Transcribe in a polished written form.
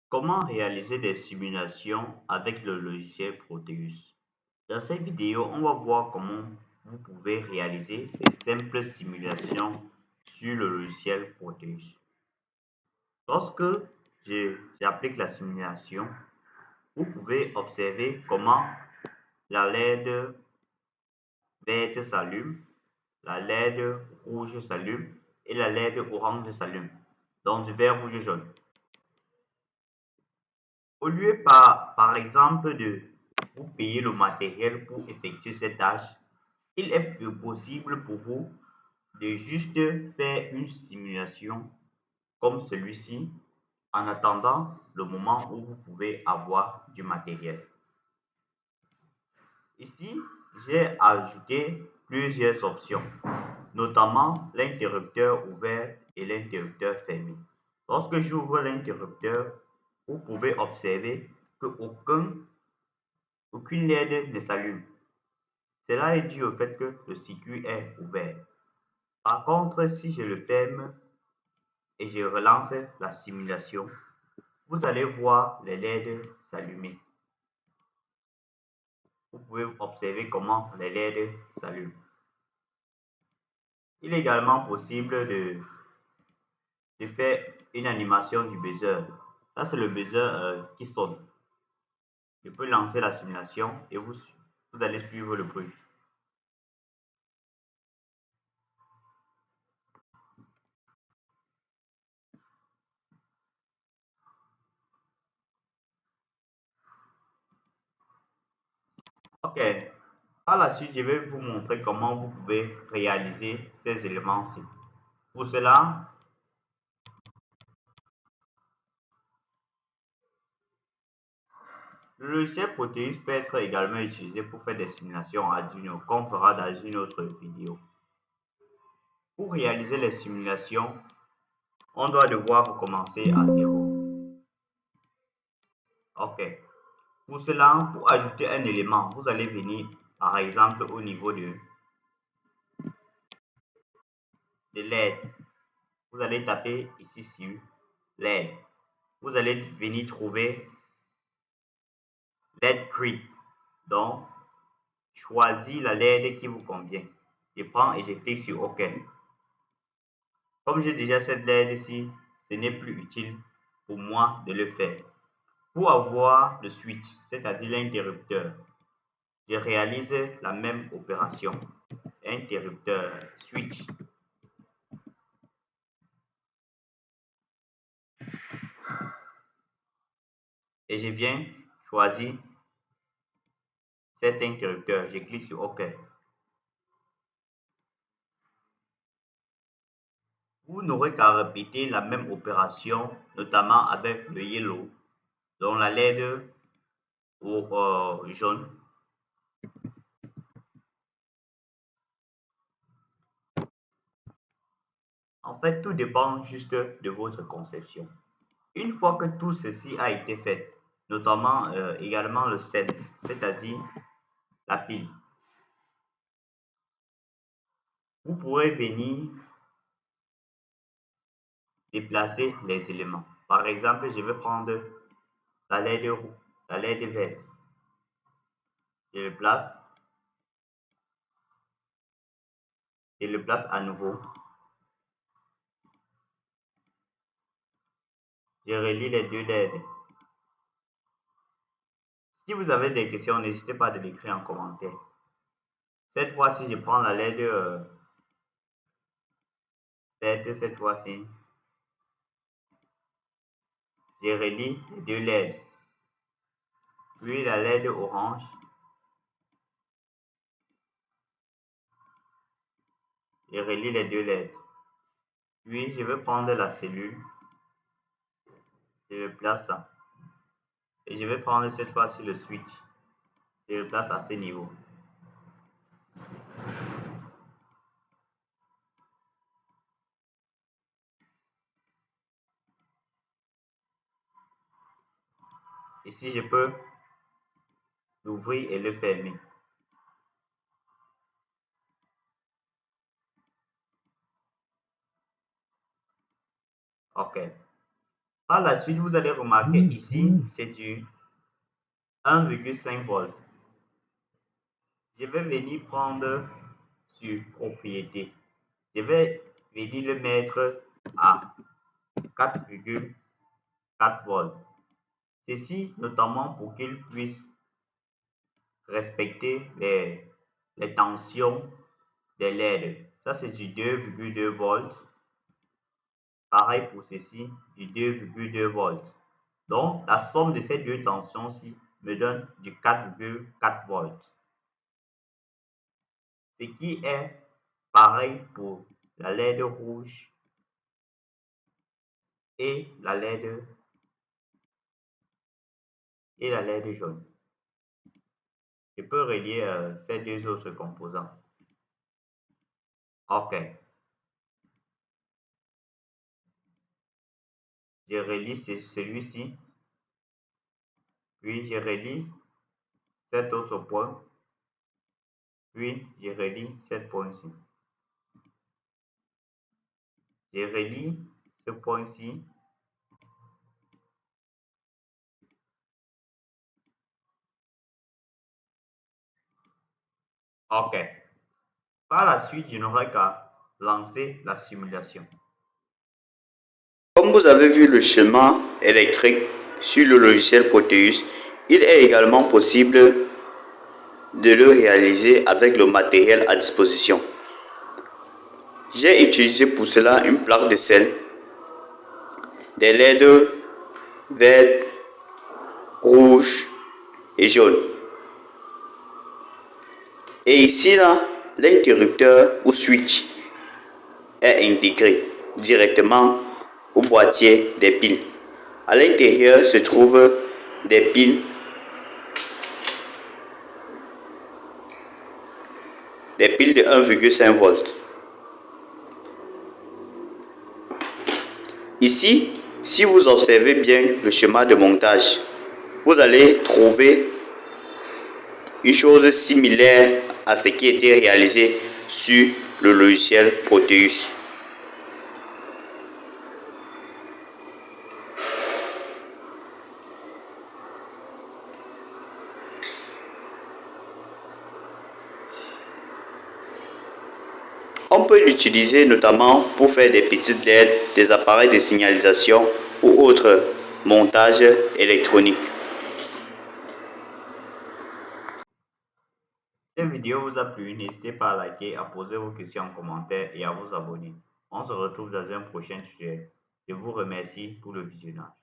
Comment réaliser des simulations avec le logiciel Proteus? Dans cette vidéo, on va voir comment vous pouvez réaliser des simples simulations sur le logiciel Proteus. Lorsque j'applique la simulation, vous pouvez observer comment la LED verte s'allume, la LED rouge s'allume et la LED orange s'allume. Donc du vert, rouge, jaune. Au lieu par exemple de vous payer le matériel pour effectuer cette tâche, il est possible pour vous de juste faire une simulation comme celui-ci en attendant le moment où vous pouvez avoir du matériel. Ici, j'ai ajouté plusieurs options, notamment l'interrupteur ouvert et l'interrupteur fermé. Lorsque j'ouvre l'interrupteur, vous pouvez observer qu'aucune LED ne s'allume. Cela est dû au fait que le circuit est ouvert. Par contre, si je le ferme et je relance la simulation, vous allez voir les LED s'allumer. Vous pouvez observer comment les LED s'allument. Il est également possible de faire une animation du buzzer. Ça, c'est le buzzer qui sonne. Je peux lancer la simulation et vous allez suivre le bruit. Ok. Par la suite, je vais vous montrer comment vous pouvez réaliser ces éléments-ci. Pour cela, le logiciel Proteus peut être également utilisé pour faire des simulations Arduino, comme on fera dans une autre vidéo. Pour réaliser les simulations, on doit devoir recommencer à zéro. Ok. Pour cela, pour ajouter un élément, vous allez venir par exemple au niveau de LED. Vous allez taper ici sur LED. Vous allez venir trouver LED grid. Donc, choisis la LED qui vous convient. Je prends et je clique sur OK. Comme j'ai déjà cette LED ici, ce n'est plus utile pour moi de le faire. Pour avoir le switch, c'est-à-dire l'interrupteur, je réalise la même opération. Interrupteur, switch. Et je viens choisir cet interrupteur. Je clique sur OK. Vous n'aurez qu'à répéter la même opération, notamment avec le yellow, dont la LED au jaune. En fait, tout dépend juste de votre conception. Une fois que tout ceci a été fait, notamment également le sel, c'est-à-dire la pile, vous pourrez venir déplacer les éléments. Par exemple, je vais prendre la LED, la LED verte. Je le place, je le place à nouveau. Je relie les deux LED. Si vous avez des questions, n'hésitez pas à l'écrire en commentaire. Cette fois-ci, je prends la LED verte, cette fois-ci. Je relie les deux LED. Puis la LED orange. Je relie les deux LED. Puis je vais prendre la cellule. Je le place là. Et je vais prendre cette fois-ci le switch. Je le place à ce niveau. Ici, je peux l'ouvrir et le fermer. OK. Par la suite, vous allez remarquer ici, c'est du 1,5 volts. Je vais venir prendre sur propriété. Je vais venir le mettre à 4,4 volts. Ceci notamment pour qu'il puisse respecter les tensions des LED. Ça, c'est du 2,2 volts. Pareil pour ceci, du 2,2 volts. Donc, la somme de ces deux tensions-ci me donne du 4,4 volts. Ce qui est pareil pour la LED rouge et la LED jaune. Je peux relier ces deux autres composants. OK. Je relie celui-ci, puis je relie cet autre point, puis je relie cet point-ci. Je relie ce point-ci. OK. Par la suite, je n'aurai qu'à lancer la simulation. Comme vous avez vu le schéma électrique sur le logiciel Proteus, il est également possible de le réaliser avec le matériel à disposition. J'ai utilisé pour cela une plaque de sel, des LED vertes, rouges et jaunes. Et ici, là, l'interrupteur ou switch est intégré directement au boîtier des piles. À l'intérieur se trouvent des piles de 1,5 volts. Ici, si vous observez bien le schéma de montage, vous allez trouver une chose similaire à ce qui était réalisé sur le logiciel Proteus. On peut l'utiliser notamment pour faire des petites LED, des appareils de signalisation ou autres montages électroniques. Cette vidéo vous a plu, n'hésitez pas à liker, à poser vos questions en commentaire et à vous abonner. On se retrouve dans un prochain tutoriel. Je vous remercie pour le visionnage.